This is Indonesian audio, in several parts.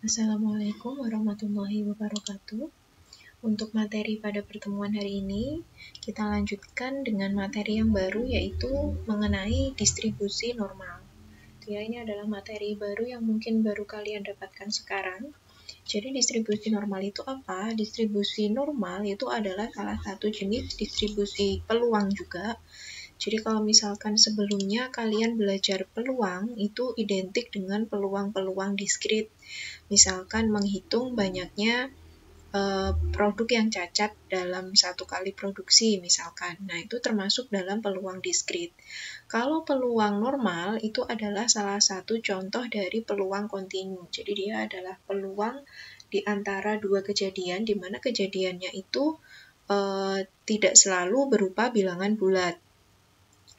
Assalamualaikum warahmatullahi wabarakatuh. Untuk materi pada pertemuan hari ini, kita lanjutkan dengan materi yang baru, yaitu mengenai distribusi normal. Ya, ini adalah materi baru yang mungkin baru kalian dapatkan sekarang. Jadi distribusi normal itu apa? Distribusi normal itu adalah salah satu jenis distribusi peluang juga. Jadi kalau misalkan sebelumnya kalian belajar peluang, itu identik dengan peluang-peluang diskrit. Misalkan menghitung banyaknya produk yang cacat dalam satu kali produksi misalkan. Nah, itu termasuk dalam peluang diskrit. Kalau peluang normal itu adalah salah satu contoh dari peluang kontinu. Jadi dia adalah peluang di antara dua kejadian di mana kejadiannya itu tidak selalu berupa bilangan bulat.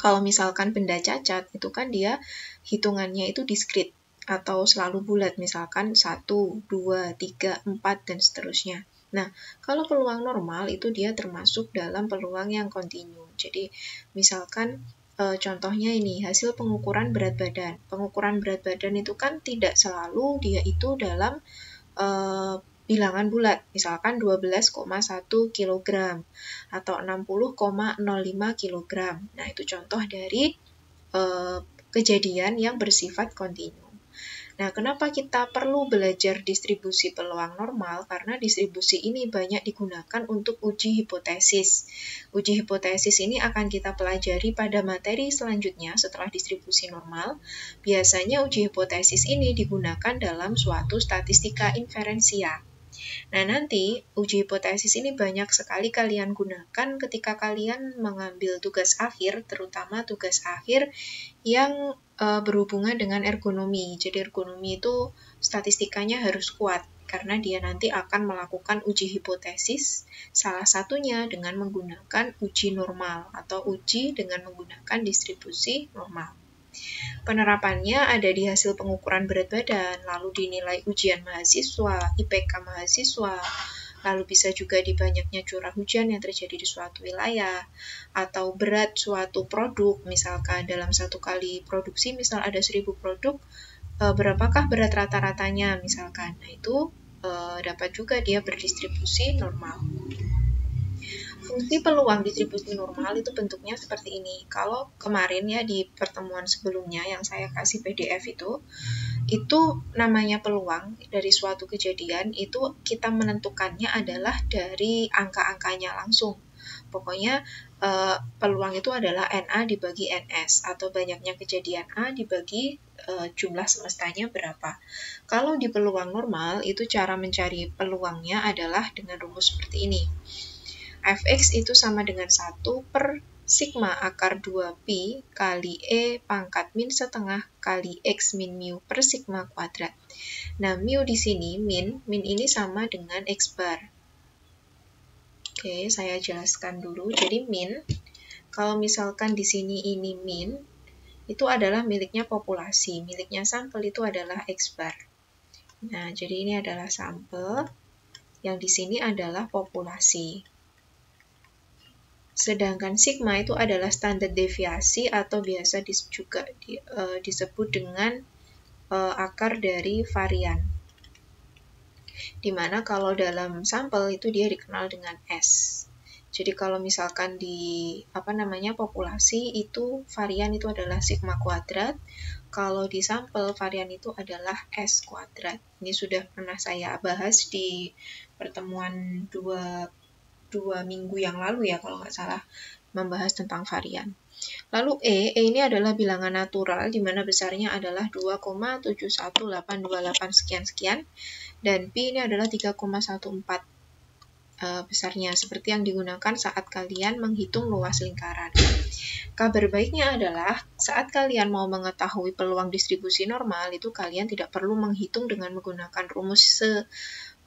Kalau misalkan benda cacat, itu kan dia hitungannya itu diskrit atau selalu bulat, misalkan 1, 2, 3, 4, dan seterusnya. Nah, kalau peluang normal itu dia termasuk dalam peluang yang kontinu. Jadi, misalkan contohnya ini, hasil pengukuran berat badan. Pengukuran berat badan itu kan tidak selalu dia itu dalam bilangan bulat, misalkan 12,1 kg atau 60,05 kg. Nah, itu contoh dari kejadian yang bersifat kontinu. Nah, kenapa kita perlu belajar distribusi peluang normal? Karena distribusi ini banyak digunakan untuk uji hipotesis. Uji hipotesis ini akan kita pelajari pada materi selanjutnya setelah distribusi normal. Biasanya uji hipotesis ini digunakan dalam suatu statistika inferensia. Nah, nanti uji hipotesis ini banyak sekali kalian gunakan ketika kalian mengambil tugas akhir, terutama tugas akhir yang berhubungan dengan ergonomi. Jadi ergonomi itu statistikanya harus kuat, karena dia nanti akan melakukan uji hipotesis, salah satunya dengan menggunakan uji normal atau uji dengan menggunakan distribusi normal. Penerapannya ada di hasil pengukuran berat badan, lalu dinilai ujian mahasiswa, IPK mahasiswa, lalu bisa juga di banyaknya curah hujan yang terjadi di suatu wilayah, atau berat suatu produk, misalkan dalam satu kali produksi, misal ada 1000 produk, berapakah berat rata-ratanya, misalkan. Nah, itu dapat juga dia berdistribusi normal. Fungsi peluang distribusi normal itu bentuknya seperti ini. Kalau kemarin ya di pertemuan sebelumnya yang saya kasih PDF itu namanya peluang dari suatu kejadian itu kita menentukannya adalah dari angka-angkanya langsung. Pokoknya peluang itu adalah NA dibagi NS atau banyaknya kejadian A dibagi jumlah semestanya berapa. Kalau di peluang normal itu cara mencari peluangnya adalah dengan rumus seperti ini. Fx itu sama dengan 1 per sigma akar 2pi kali E pangkat min setengah kali X min mu per sigma kuadrat. Nah, mu di sini, min ini sama dengan X bar. Oke, saya jelaskan dulu. Jadi min, kalau misalkan di sini ini min, itu adalah miliknya populasi. Miliknya sampel itu adalah X bar. Nah, jadi ini adalah sampel, yang di sini adalah populasi. Sedangkan sigma itu adalah standar deviasi atau biasa juga disebut dengan akar dari varian. Dimana kalau dalam sampel itu dia dikenal dengan S. Jadi kalau misalkan di populasi itu varian itu adalah sigma kuadrat, kalau di sampel varian itu adalah S kuadrat. Ini sudah pernah saya bahas di pertemuan dua minggu yang lalu ya kalau nggak salah, membahas tentang varian. Lalu E ini adalah bilangan natural di mana besarnya adalah 2,71828 sekian-sekian, dan P ini adalah 3,14 besarnya, seperti yang digunakan saat kalian menghitung luas lingkaran. Kabar baiknya adalah saat kalian mau mengetahui peluang distribusi normal, itu kalian tidak perlu menghitung dengan menggunakan rumus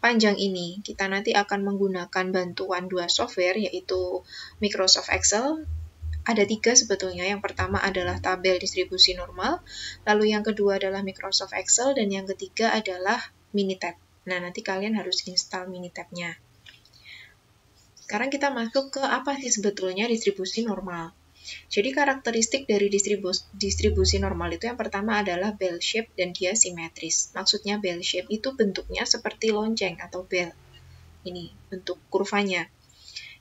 panjang ini. Kita nanti akan menggunakan bantuan dua software, yaitu Microsoft Excel. Ada 3 sebetulnya. Yang pertama adalah tabel distribusi normal, lalu yang kedua adalah Microsoft Excel, dan yang ketiga adalah Minitab. Nah, nanti kalian harus install Minitab-nya. Sekarang kita masuk ke apa sih sebetulnya distribusi normal. Jadi karakteristik dari distribusi normal itu yang pertama adalah bell shape dan dia simetris. Maksudnya bell shape itu bentuknya seperti lonceng atau bell. Ini bentuk kurvanya.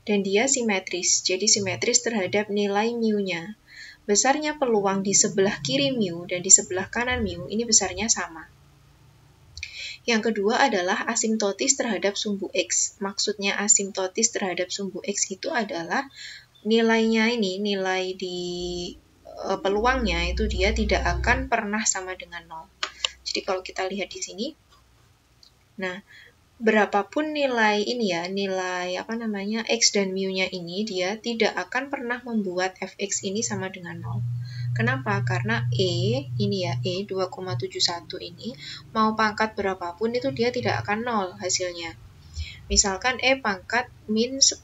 Dan dia simetris, jadi simetris terhadap nilai mu-nya. Besarnya peluang di sebelah kiri mu dan di sebelah kanan mu ini besarnya sama. Yang kedua adalah asimptotis terhadap sumbu X. Maksudnya asimptotis terhadap sumbu X itu adalah nilainya ini, nilai di peluangnya itu dia tidak akan pernah sama dengan 0. Jadi kalau kita lihat di sini, nah, berapapun nilai ini ya, nilai X dan mu-nya ini, dia tidak akan pernah membuat fx ini sama dengan 0. Kenapa? Karena E 2,71 ini, mau pangkat berapapun itu dia tidak akan 0 hasilnya. Misalkan E pangkat min 10.000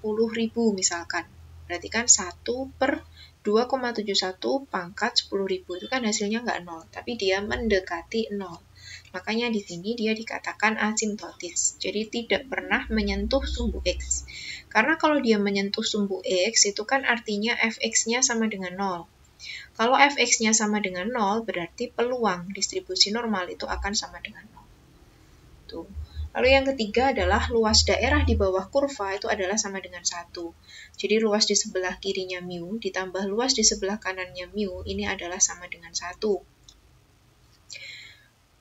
misalkan. Berarti kan 1 per 2,71 pangkat 10.000 itu kan hasilnya nggak 0, tapi dia mendekati 0. Makanya di sini dia dikatakan asimptotis. Jadi tidak pernah menyentuh sumbu X. Karena kalau dia menyentuh sumbu X itu kan artinya fx-nya sama dengan 0. Kalau fx-nya sama dengan 0 berarti peluang distribusi normal itu akan sama dengan 0. Tuh. Lalu yang ketiga adalah luas daerah di bawah kurva itu adalah sama dengan 1. Jadi luas di sebelah kirinya mu ditambah luas di sebelah kanannya mu ini adalah sama dengan 1.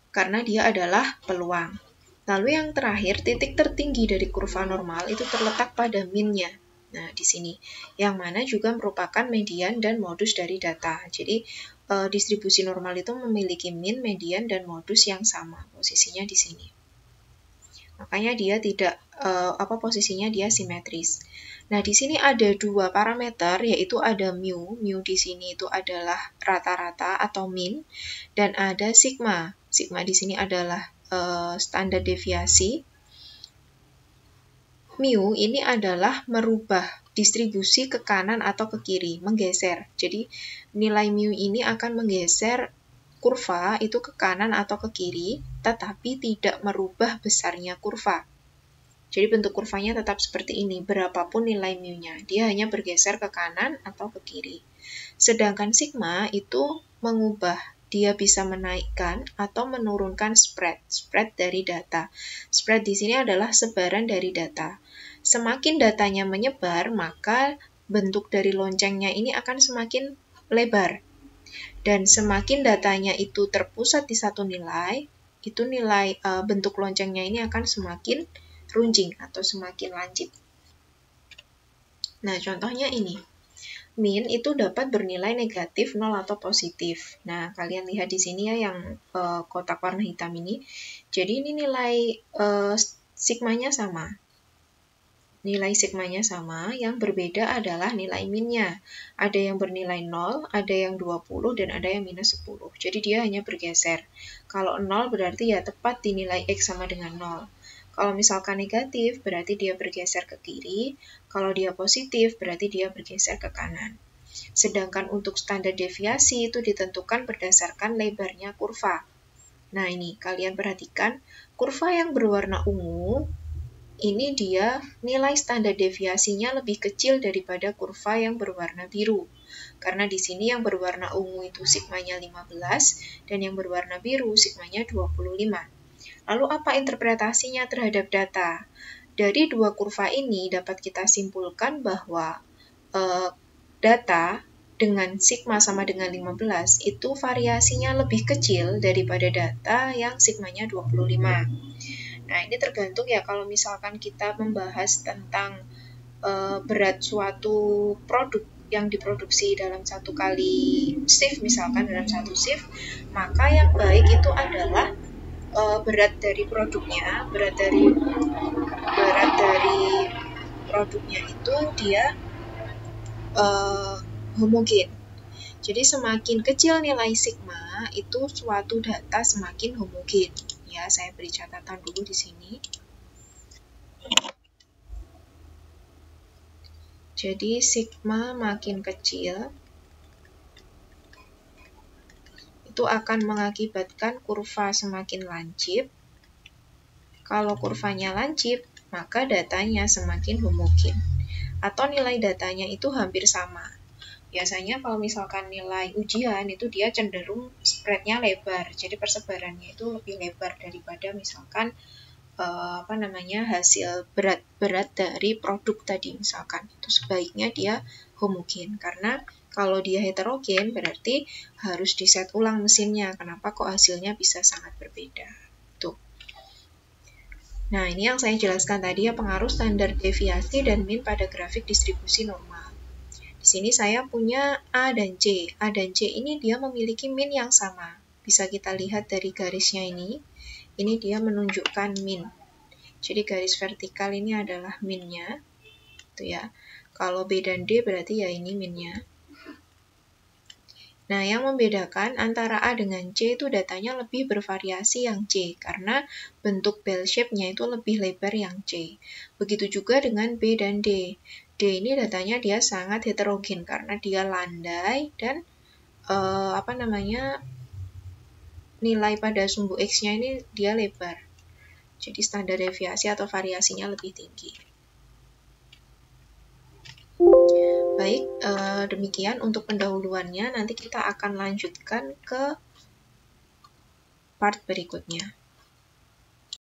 Karena dia adalah peluang. Lalu yang terakhir, titik tertinggi dari kurva normal itu terletak pada min-nya. Nah, di sini. Yang mana juga merupakan median dan modus dari data. Jadi, distribusi normal itu memiliki min, median, dan modus yang sama. Posisinya di sini. Makanya dia tidak posisinya dia simetris. Nah, di sini ada dua parameter, yaitu ada mu. Mu di sini itu adalah rata-rata atau min, dan ada sigma. Sigma di sini adalah standar deviasi. Mu ini adalah merubah distribusi ke kanan atau ke kiri, menggeser. Jadi, nilai mu ini akan menggeser kurva itu ke kanan atau ke kiri, tetapi tidak merubah besarnya kurva. Jadi bentuk kurvanya tetap seperti ini, berapapun nilai mu-nya. Dia hanya bergeser ke kanan atau ke kiri. Sedangkan sigma itu mengubah, dia bisa menaikkan atau menurunkan spread dari data. Spread di sini adalah sebaran dari data. Semakin datanya menyebar, maka bentuk dari loncengnya ini akan semakin lebar. Dan semakin datanya itu terpusat di satu nilai, itu nilai bentuk loncengnya ini akan semakin runcing atau semakin lancip. Nah, contohnya ini. Min itu dapat bernilai negatif, 0 atau positif. Nah, kalian lihat di sini ya yang kotak warna hitam ini. Jadi ini nilai sigmanya sama. Nilai sigmanya sama, yang berbeda adalah nilai minnya. Ada yang bernilai 0, ada yang 20, dan ada yang minus 10. Jadi dia hanya bergeser. Kalau 0 berarti ya tepat di nilai X sama dengan 0. Kalau misalkan negatif, berarti dia bergeser ke kiri. Kalau dia positif, berarti dia bergeser ke kanan. Sedangkan untuk standar deviasi itu ditentukan berdasarkan lebarnya kurva. Nah ini, kalian perhatikan, kurva yang berwarna ungu, ini dia nilai standar deviasinya lebih kecil daripada kurva yang berwarna biru. Karena di sini yang berwarna ungu itu sigmanya 15, dan yang berwarna biru sigmanya 25. Lalu apa interpretasinya terhadap data? Dari dua kurva ini dapat kita simpulkan bahwa data dengan sigma sama dengan 15 itu variasinya lebih kecil daripada data yang sigmanya 25. Nah, ini tergantung ya kalau misalkan kita membahas tentang berat suatu produk yang diproduksi dalam satu kali shift, misalkan dalam satu shift, maka yang baik itu adalah berat dari produknya, berat dari produknya itu dia homogen. Jadi semakin kecil nilai sigma, itu suatu data semakin homogen. Ya, saya beri catatan dulu di sini. Jadi sigma makin kecil, itu akan mengakibatkan kurva semakin lancip. Kalau kurvanya lancip, maka datanya semakin homogen. Atau nilai datanya itu hampir sama. Biasanya kalau misalkan nilai ujian itu dia cenderung spreadnya lebar, jadi persebarannya itu lebih lebar daripada misalkan hasil berat dari produk tadi misalkan. Itu sebaiknya dia homogen, karena kalau dia heterogen berarti harus diset ulang mesinnya. Kenapa kok hasilnya bisa sangat berbeda? Tuh. Nah, ini yang saya jelaskan tadi ya, pengaruh standar deviasi dan min pada grafik distribusi normal. Di sini saya punya A dan C. A dan C ini dia memiliki min yang sama. Bisa kita lihat dari garisnya ini. Ini dia menunjukkan min. Jadi garis vertikal ini adalah minnya. Tuh ya. Kalau B dan D berarti ya ini minnya. Nah, yang membedakan antara A dengan C itu datanya lebih bervariasi yang C, karena bentuk bell shape-nya itu lebih lebar yang C. Begitu juga dengan B dan D. D ini datanya dia sangat heterogen karena dia landai dan nilai pada sumbu X-nya ini dia lebar. Jadi standar deviasi atau variasinya lebih tinggi. Baik, demikian untuk pendahuluannya. Nanti kita akan lanjutkan ke part berikutnya.